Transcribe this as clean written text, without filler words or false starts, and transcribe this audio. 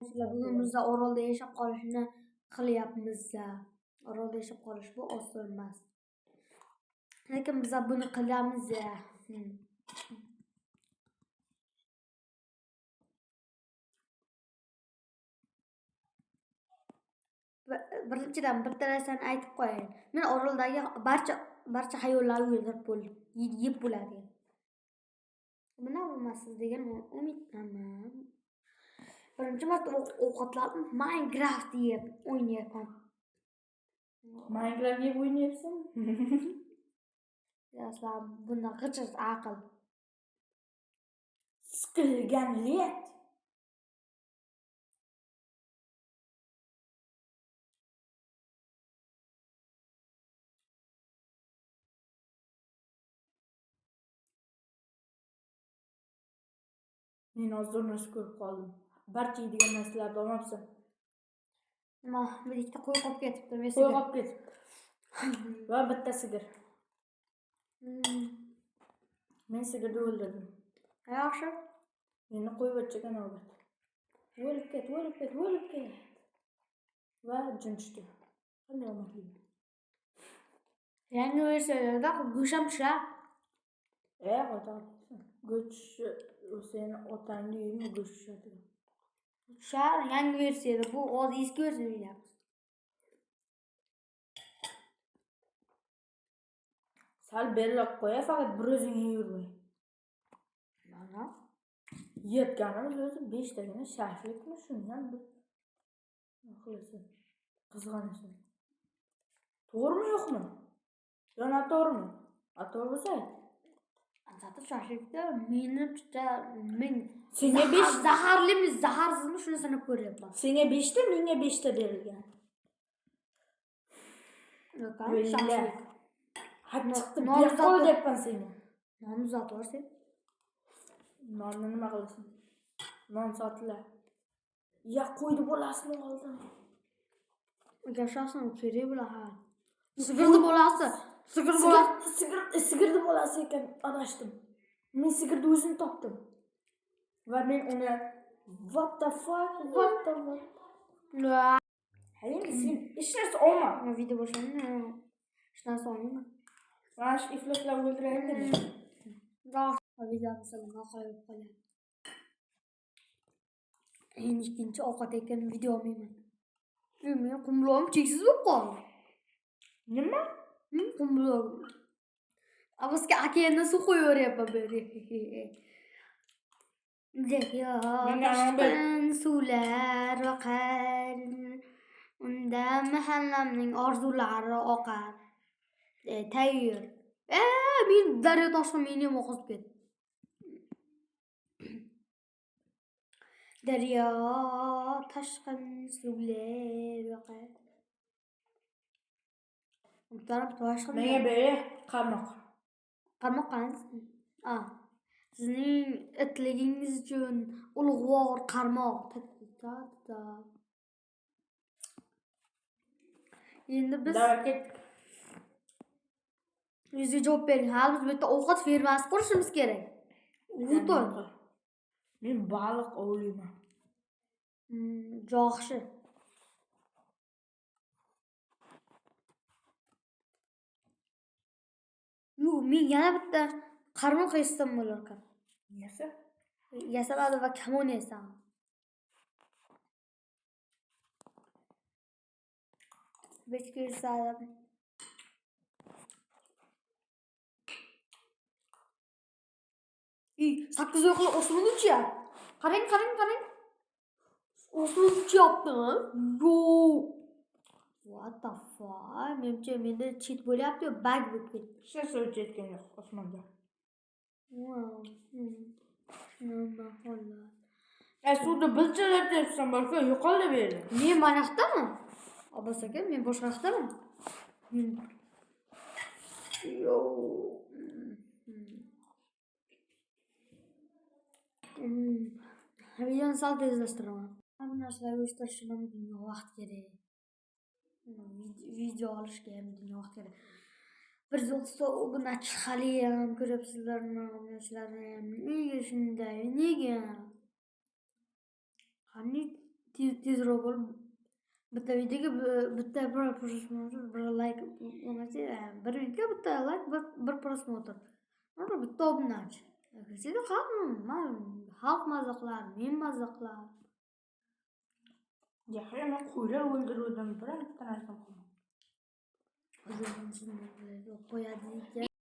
Bugun biz Orolda yashab qolishni qilyapmiz. Orolda yashab qolish bu oson emas. Lekin biz buni qilamiz. Birinchidan bir narsani aytib qo'yayin. Men Oroldagi barcha hayvonlarni o'ldirib bo'ldim. Yeb bo'ladi. Buni bilmaysiz degan umiddaman. Birinchi marta ovqatlarni Minecraft yeb o'ynayapman. Minecraft yeb o'ynayapsan? Sizlar bunda g'ijir aql. Siqilgan let. Men hozir narsa ko'rib qoldim. Barcha yeydigan narsalarni olmabsan. Nima, bir ikkita qo'y qolib ketibdi. Qo'y qolib ketibdi. Va bitta sigir. Men sigirni o'ldirdim. Yaxshi. Meni qo'yibotchaga navbat. O'lib ket. Va jin tushdi. Qanday omadli. Yangi versiyada go'sht ham tushar. Otam. Go'sht seni otangni uyini go'sht tushadi. Tushar yangi versiyada. Bu hozir eski versiyada. Sal berilib qo'ya, faqat bir o'zing yeyvermay. Mana. Yetganimiz o'zi 5 tagina shashlikmi shuni ham bir qilasan. Qizg'anasan. To'g'rimi yo'qmi? Yo noto'g'rimi? To'g'ri bo'lsa ayt. Zaten shashlikda men Senga 5 zaharlimi, zaharsizmi shuni sanab ko'ryapman. Senga 5 ta, menga 5 ta berilgan. Yo'q, shashlik. Chiqdi, beqol deyapman senga. Nomzod borsa. Nonni nima qilasan? Non sotilar. Ya qo'ydi bolasini oldim. Yashasam kerak bo'lar ha. Sigirni bolasi. Sigirni bolasi ekan adashdim. Men sigirni o'zim topdim. Va men uni what the fuck? Hayır, sen ish narsa olma. Video boshlanadi. Ish narsa olmayman. Mana shu ifloslar o'ldirayim dedim. Video misalni noqulay qoladi. Endi ikkinchi ovqat ekan video olmayman. Men qumloqim cheksiz bo'lib qoldi. Nima? Qumloq. Abasga akaga suv qo'yaveryapman bu yerga. Suvlar oqar. Unda mahallamning orzulari oqar. Tayyor. Men daryo toshqa meni ham oqizib ketdi. Daryo toshqin suvlar oqar. Menga beri qarmoq. Qarmoq qanday? Sizning itligingiz uchun ulug'vor qarmoq. Endi biz Yuzga javob bering. Hali biz bu yerda ovqat fermasi qurishimiz kerak. Men baliq ovlayman. Yaxshi. Men yana bitta qarmoq yesam bo'lar ekan. Yasaladi va kamon yesam. Bechka yesam. Sakkiz oyoqli osmon uchyapti. Qarang. Osmon uchyapti. Yo'q. What the fuck? Menimcha menda cheat bo'lyapti-yu, bug bo'lib ketdi. Hech narsa o'chayotgan yo'q osmonda. Nima holat? Suvda bilchalayapsan balki yo'qol deb berdi. Men mana yoqdami? Abbos aka, men boshqa yoqdaman. Videoni sal tezlashtiraman. Hamma narsalarni o'zgartirishga ham vaqt kerak. Video olishga ham vaqt kerak. Bir zo'g'una hali ham ko'ryapsizlarmi? Yoshlarni ham nega shunday? Nega? Qani tezroq bo'lib bitta videoga bitta prosmotr, bir like bo'lmasa, bir videoga bitta like, bir prosmotr. Mana bitta obunachi. Sizda xalq mazza qilar, men mazza qilar. Yaxshi, men qo'ylar o'ldiruvdim, bironta narsam qolmadi. O'zim shunday qo'yadi ekan.